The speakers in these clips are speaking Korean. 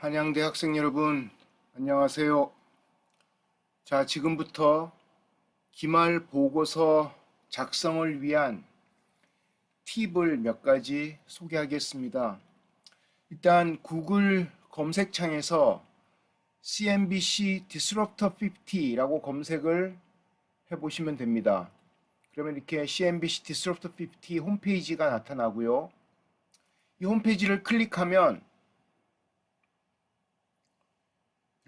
한양대 학생 여러분, 안녕하세요. 자, 지금부터 기말 보고서 작성을 위한 팁을 몇 가지 소개하겠습니다. 일단 구글 검색창에서 CNBC Disruptor 50라고 검색을 해보시면 됩니다. 그러면 이렇게 CNBC Disruptor 50 홈페이지가 나타나고요. 이 홈페이지를 클릭하면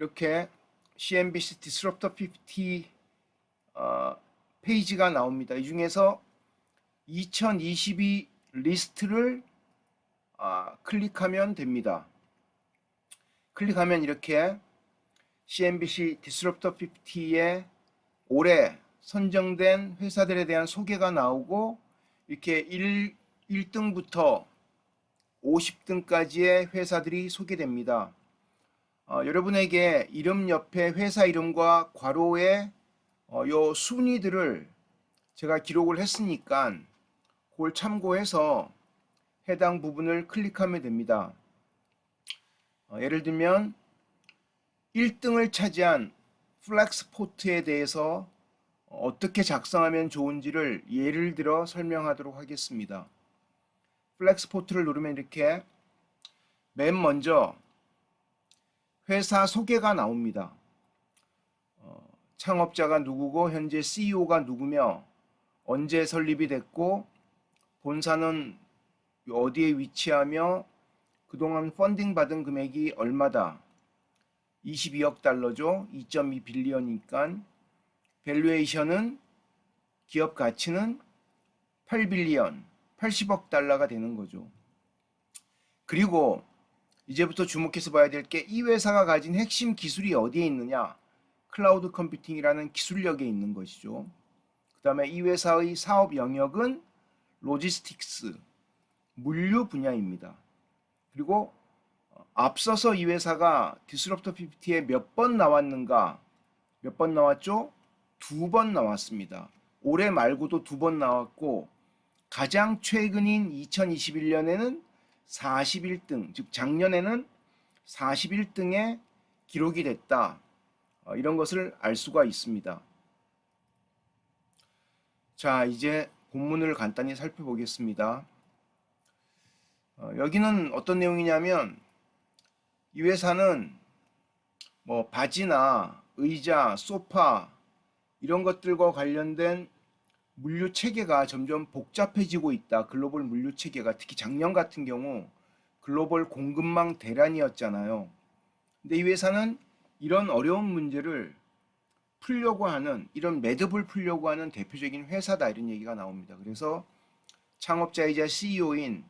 이렇게 CNBC Disruptor 50 페이지가 나옵니다. 이 중에서 2022 리스트를 클릭하면 됩니다. 클릭하면 이렇게 CNBC Disruptor 50에 올해 선정된 회사들에 대한 소개가 나오고 이렇게 1등부터 50등까지의 회사들이 소개됩니다. 여러분에게 이름 옆에 회사 이름과 괄호에 요 순위들을 제가 기록을 했으니까 그걸 참고해서 해당 부분을 클릭하면 됩니다. 예를 들면 1등을 차지한 플렉스포트에 대해서 어떻게 작성하면 좋은지를 예를 들어 설명하도록 하겠습니다. 플렉스포트를 누르면 이렇게 맨 먼저 회사 소개가 나옵니다. 창업자가 누구고 현재 CEO가 누구며 언제 설립이 됐고 본사는 어디에 위치하며 그동안 펀딩 받은 금액이 얼마다. 22억 달러죠. 2.2 빌리언이니까 밸류에이션은 기업 가치는 8빌리언 80억 달러가 되는 거죠. 그리고 이제부터 주목해서 봐야 될 게 이 회사가 가진 핵심 기술이 어디에 있느냐? 클라우드 컴퓨팅이라는 기술력에 있는 것이죠. 그 다음에 이 회사의 사업 영역은 로지스틱스, 물류 분야입니다. 그리고 앞서서 이 회사가 디스럽터 50에 몇 번 나왔는가? 몇 번 나왔죠? 2번 나왔습니다. 올해 말고도 2번 나왔고 가장 최근인 2021년에는 41등, 즉 작년에는 41등에 기록이 됐다. 이런 것을 알 수가 있습니다. 자, 이제 본문을 간단히 살펴보겠습니다. 여기는 어떤 내용이냐면 이 회사는 뭐 바지나 의자, 소파 이런 것들과 관련된 물류 체계가 점점 복잡해지고 있다. 글로벌 물류 체계가 특히 작년 같은 경우 글로벌 공급망 대란이었잖아요. 근데 이 회사는 이런 어려운 문제를 풀려고 하는 이런 매듭을 풀려고 하는 대표적인 회사다 이런 얘기가 나옵니다. 그래서 창업자이자 CEO인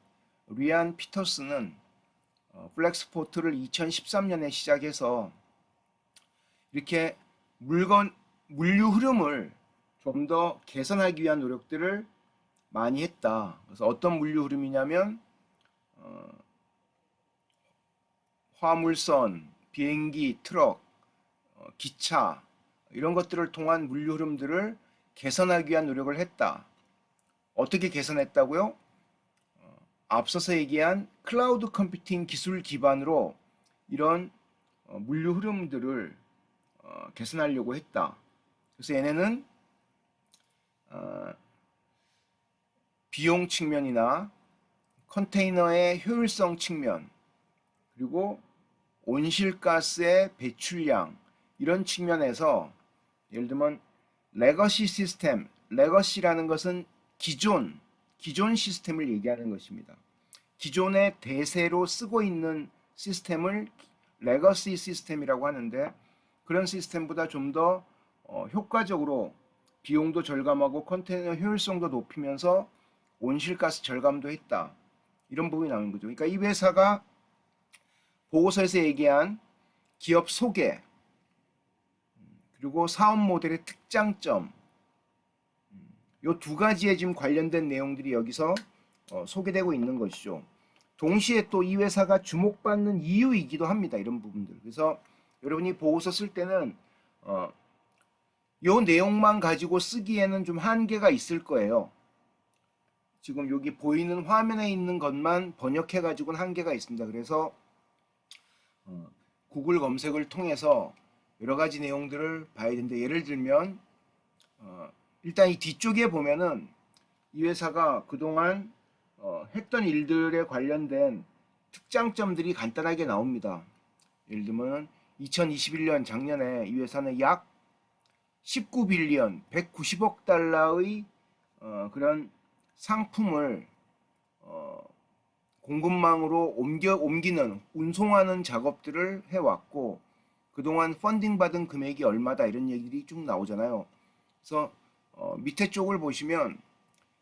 리안 피터스는 플렉스포트를 2013년에 시작해서 이렇게 물류 흐름을 좀 더 개선하기 위한 노력들을 많이 했다. 그래서 어떤 물류 흐름이냐면 화물선, 비행기, 트럭, 기차 이런 것들을 통한 물류 흐름들을 개선하기 위한 노력을 했다. 어떻게 개선했다고요? 앞서서 얘기한 클라우드 컴퓨팅 기술 기반으로 이런 물류 흐름들을 개선하려고 했다. 그래서 얘네는 비용 측면이나 컨테이너의 효율성 측면 그리고 온실가스의 배출량 이런 측면에서 예를 들면 레거시 시스템, 레거시라는 것은 기존 시스템을 얘기하는 것입니다. 기존의 대세로 쓰고 있는 시스템을 레거시 시스템이라고 하는데 그런 시스템보다 좀 더 효과적으로 비용도 절감하고 컨테이너 효율성도 높이면서 온실가스 절감도 했다. 이런 부분이 나오는 거죠. 그러니까 이 회사가 보고서에서 얘기한 기업 소개 그리고 사업 모델의 특장점 이 두 가지에 지금 관련된 내용들이 여기서 소개되고 있는 것이죠. 동시에 또 이 회사가 주목받는 이유이기도 합니다. 이런 부분들. 그래서 여러분이 보고서 쓸 때는 요 내용만 가지고 쓰기에는 좀 한계가 있을 거예요. 지금 여기 보이는 화면에 있는 것만 번역해 가지고는 한계가 있습니다. 그래서 구글 검색을 통해서 여러 가지 내용들을 봐야 되는데, 예를 들면 일단 이 뒤쪽에 보면은 이 회사가 그동안 했던 일들에 관련된 특장점들이 간단하게 나옵니다. 예를 들면 2021년 작년에 이 회사는 약 19빌리언 190억 달러의 그런 상품을 공급망으로 옮기는 운송하는 작업들을 해왔고, 그동안 펀딩 받은 금액이 얼마다 이런 얘기들이 쭉 나오잖아요. 그래서 밑에 쪽을 보시면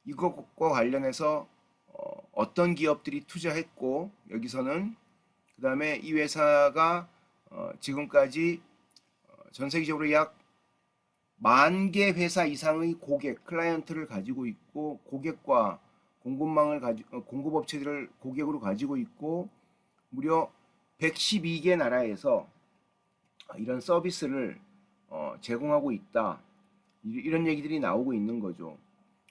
이것과 관련해서 어떤 기업들이 투자했고, 여기서는 그 다음에 이 회사가 지금까지 전 세계적으로 약 10,000개 회사 이상의 고객, 클라이언트를 가지고 있고, 고객과 공급업체들을 고객으로 가지고 있고, 무려 112개 나라에서 이런 서비스를 제공하고 있다. 이런 얘기들이 나오고 있는 거죠.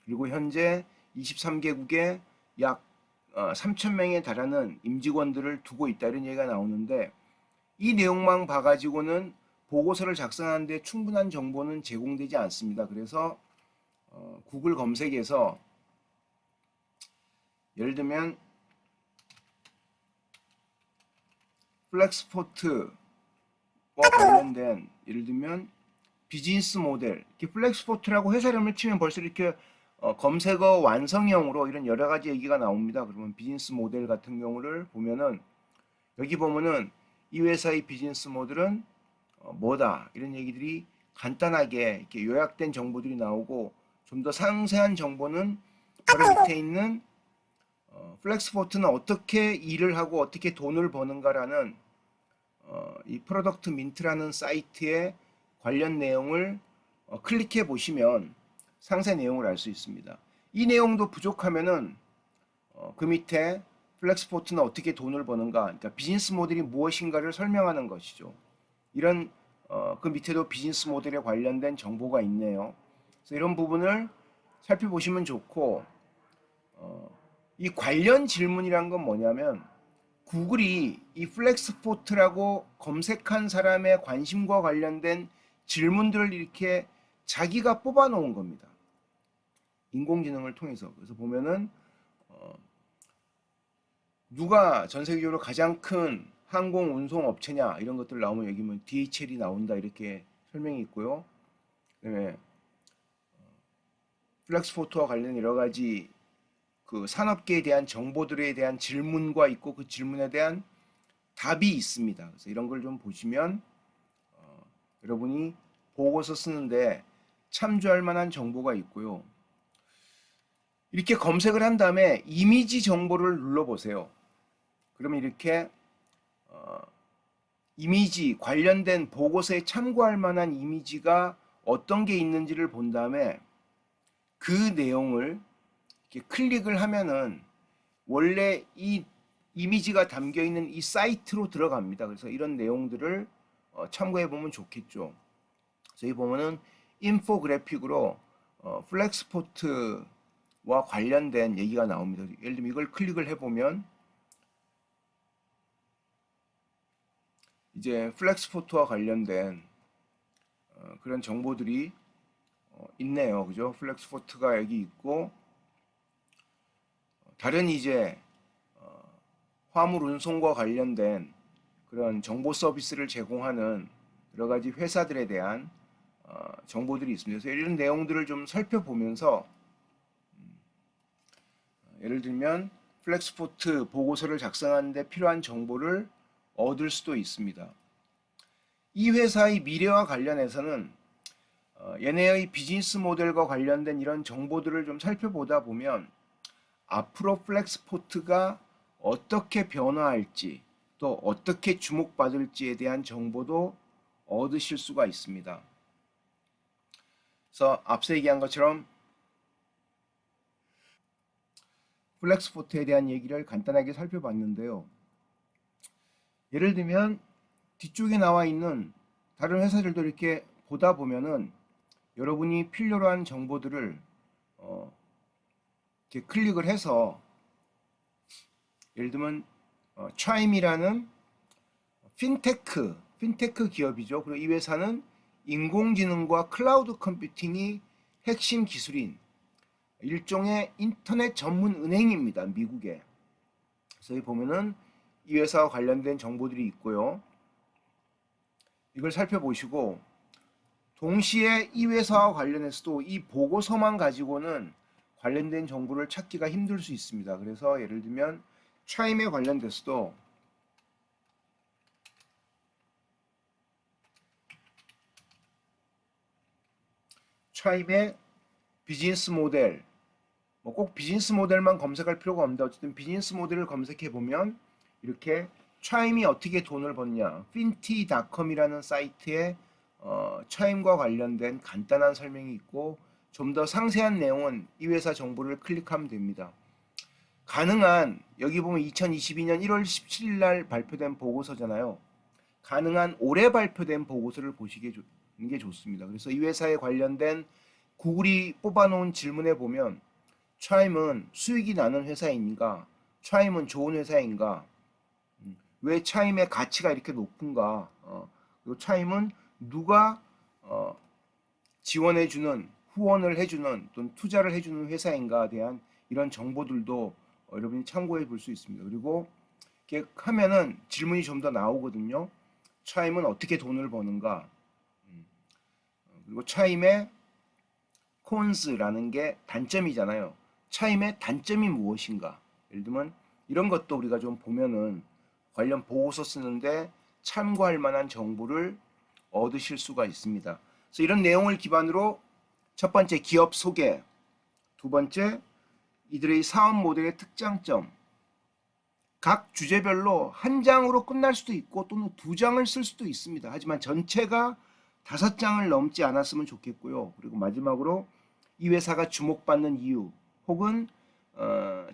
그리고 현재 23개국에 약 3,000명에 달하는 임직원들을 두고 있다, 이런 얘기가 나오는데, 이 내용만 봐가지고는 보고서를 작성하는데 충분한 정보는 제공되지 않습니다. 그래서 구글 검색에서 예를 들면 플렉스포트와 관련된, 예를 들면 비즈니스 모델, 이렇게 플렉스포트라고 회사 이름을 치면 벌써 이렇게 검색어 완성형으로 이런 여러 가지 얘기가 나옵니다. 그러면 비즈니스 모델 같은 경우를 보면은, 여기 보면은 이 회사의 비즈니스 모델은 뭐다, 이런 얘기들이 간단하게 이렇게 요약된 정보들이 나오고, 좀 더 상세한 정보는 바로 밑에 있는 플렉스포트는 어떻게 일을 하고 어떻게 돈을 버는가라는 이 프로덕트 민트라는 사이트의 관련 내용을 클릭해 보시면 상세 내용을 알 수 있습니다. 이 내용도 부족하면은 그 밑에 플렉스포트는 어떻게 돈을 버는가, 그러니까 비즈니스 모델이 무엇인가를 설명하는 것이죠. 이런 그 밑에도 비즈니스 모델에 관련된 정보가 있네요. 그래서 이런 부분을 살펴보시면 좋고, 이 관련 질문이란 건 뭐냐면, 구글이 이 플렉스포트라고 검색한 사람의 관심과 관련된 질문들을 이렇게 자기가 뽑아 놓은 겁니다. 인공지능을 통해서. 그래서 보면은 누가 전 세계적으로 가장 큰 항공 운송 업체냐, 이런 것들 나오면 여기 뭐 DHL이 나온다, 이렇게 설명이 있고요. 그다음에 플렉스포트와 관련 여러 가지 그 산업계에 대한 정보들에 대한 질문과 있고, 그 질문에 대한 답이 있습니다. 그래서 이런 걸 좀 보시면 여러분이 보고서 쓰는데 참조할 만한 정보가 있고요. 이렇게 검색을 한 다음에 이미지 정보를 눌러보세요. 그러면 이렇게 이미지 관련된 보고서에 참고할 만한 이미지가 어떤 게 있는지를 본 다음에 그 내용을 이렇게 클릭을 하면은 원래 이 이미지가 담겨 있는 이 사이트로 들어갑니다. 그래서 이런 내용들을 참고해 보면 좋겠죠. 그래서 이 보면은 인포그래픽으로 플렉스포트와 관련된 얘기가 나옵니다. 예를 들면 이걸 클릭을 해보면 이제 플렉스포트와 관련된 그런 정보들이 있네요. 그죠? 플렉스포트가 여기 있고, 다른 이제 화물 운송과 관련된 그런 정보 서비스를 제공하는 여러 가지 회사들에 대한 정보들이 있습니다. 그래서 이런 내용들을 좀 살펴보면서 예를 들면 플렉스포트 보고서를 작성하는 데 필요한 정보를 얻을 수도 있습니다. 이 회사의 미래와 관련해서는 얘네의 비즈니스 모델과 관련된 이런 정보들을 좀 살펴보다 보면 앞으로 플렉스포트가 어떻게 변화할지, 또 어떻게 주목받을지에 대한 정보도 얻으실 수가 있습니다. 그래서 앞서 얘기한 것처럼 플렉스포트에 대한 얘기를 간단하게 살펴봤는데요. 예를 들면 뒤쪽에 나와 있는 다른 회사들도 이렇게 보다 보면은 여러분이 필요로 한 정보들을 이렇게 클릭을 해서, 예를 들면 차임이라는 핀테크 기업이죠. 그리고 이 회사는 인공지능과 클라우드 컴퓨팅이 핵심 기술인 일종의 인터넷 전문 은행입니다. 미국에. 그래서 여기 보면은 이 회사와 관련된 정보들이 있고요. 이걸 살펴보시고 동시에 이 회사와 관련해서도 이 보고서만 가지고는 관련된 정보를 찾기가 힘들 수 있습니다. 그래서 예를 들면 차임에 관련돼서도 차임의 비즈니스 모델, 뭐 꼭 비즈니스 모델만 검색할 필요가 없는데 어쨌든 비즈니스 모델을 검색해 보면 이렇게 차임이 어떻게 돈을 버느냐, finty.com이라는 사이트에 차임과 관련된 간단한 설명이 있고 좀 더 상세한 내용은 이 회사 정보를 클릭하면 됩니다. 가능한 여기 보면 2022년 1월 17일 날 발표된 보고서잖아요. 가능한 올해 발표된 보고서를 보시는 게 좋습니다. 그래서 이 회사에 관련된 구글이 뽑아놓은 질문에 보면 차임은 수익이 나는 회사인가? 차임은 좋은 회사인가? 왜 차임의 가치가 이렇게 높은가? 그리고 차임은 누가 지원해주는, 후원을 해주는 또는 투자를 해주는 회사인가에 대한 이런 정보들도 여러분이 참고해 볼 수 있습니다. 그리고 이렇게 하면은 질문이 좀 더 나오거든요. 차임은 어떻게 돈을 버는가? 그리고 차임의 콘스라는 게 단점이잖아요. 차임의 단점이 무엇인가? 예를 들면 이런 것도 우리가 좀 보면은 관련 보고서 쓰는데 참고할 만한 정보를 얻으실 수가 있습니다. 그래서 이런 내용을 기반으로 첫 번째 기업 소개, 두 번째 이들의 사업 모델의 특장점, 각 주제별로 한 장으로 끝날 수도 있고 또는 두 장을 쓸 수도 있습니다. 하지만 전체가 5장을 넘지 않았으면 좋겠고요. 그리고 마지막으로 이 회사가 주목받는 이유 혹은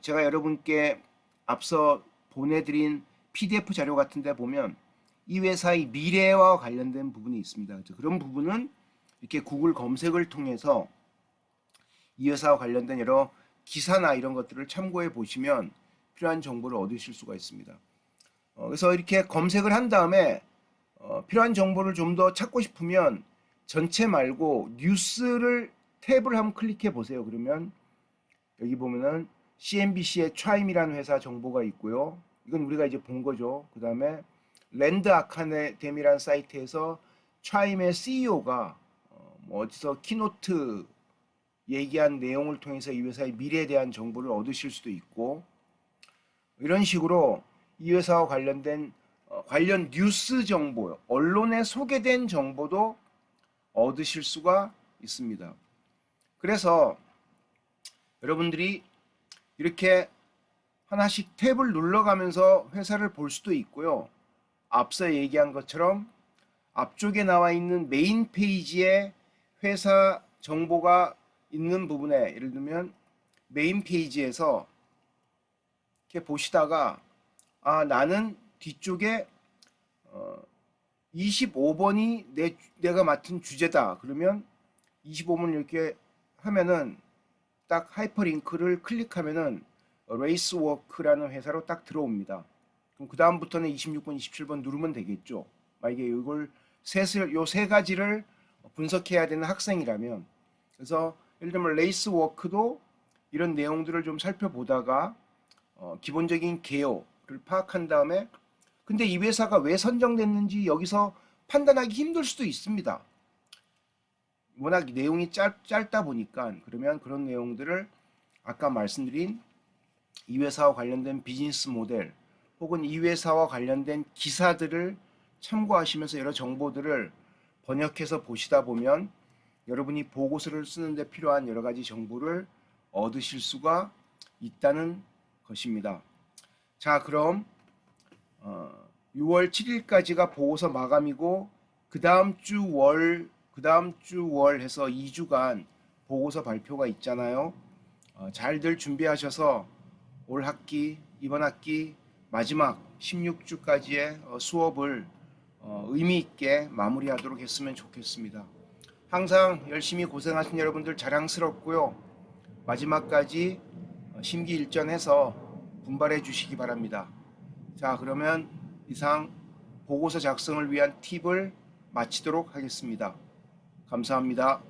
제가 여러분께 앞서 보내드린 PDF 자료 같은 데 보면 이 회사의 미래와 관련된 부분이 있습니다. 그런 부분은 이렇게 구글 검색을 통해서 이 회사와 관련된 여러 기사나 이런 것들을 참고해 보시면 필요한 정보를 얻으실 수가 있습니다. 그래서 이렇게 검색을 한 다음에 필요한 정보를 좀 더 찾고 싶으면 전체 말고 뉴스를 탭을 한번 클릭해 보세요. 그러면 여기 보면은 CNBC의 차임이라는 회사 정보가 있고요. 이건 우리가 이제 본 거죠. 그 다음에 랜드 아카데미라는 사이트에서 차임의 CEO가 뭐 어디서 키노트 얘기한 내용을 통해서 이 회사의 미래에 대한 정보를 얻으실 수도 있고 이런 식으로 이 회사와 관련된 관련 뉴스 정보, 언론에 소개된 정보도 얻으실 수가 있습니다. 그래서 여러분들이 이렇게 하나씩 탭을 눌러가면서 회사를 볼 수도 있고요. 앞서 얘기한 것처럼 앞쪽에 나와 있는 메인 페이지에 회사 정보가 있는 부분에 예를 들면 메인 페이지에서 이렇게 보시다가 나는 뒤쪽에 25번이 내가 맡은 주제다. 그러면 25번을 이렇게 하면은 딱 하이퍼링크를 클릭하면은 레이스워크라는 회사로 딱 들어옵니다. 그럼 그 다음부터는 26번, 27번 누르면 되겠죠. 만약에 이걸 요 세 가지를 분석해야 되는 학생이라면 그래서 예를 들면 레이스워크도 이런 내용들을 좀 살펴보다가 기본적인 개요를 파악한 다음에 근데 이 회사가 왜 선정됐는지 여기서 판단하기 힘들 수도 있습니다. 워낙 내용이 짧다 보니까 그러면 그런 내용들을 아까 말씀드린 이 회사와 관련된 비즈니스 모델 혹은 이 회사와 관련된 기사들을 참고하시면서 여러 정보들을 번역해서 보시다 보면 여러분이 보고서를 쓰는데 필요한 여러 가지 정보를 얻으실 수가 있다는 것입니다. 자, 그럼 6월 7일까지가 보고서 마감이고 그 다음 주 월 해서 2주간 보고서 발표가 있잖아요. 잘들 준비하셔서 올 학기, 이번 학기 마지막 16주까지의 수업을 의미 있게 마무리하도록 했으면 좋겠습니다. 항상 열심히 고생하신 여러분들 자랑스럽고요. 마지막까지 심기일전해서 분발해 주시기 바랍니다. 자, 그러면 이상 보고서 작성을 위한 팁을 마치도록 하겠습니다. 감사합니다.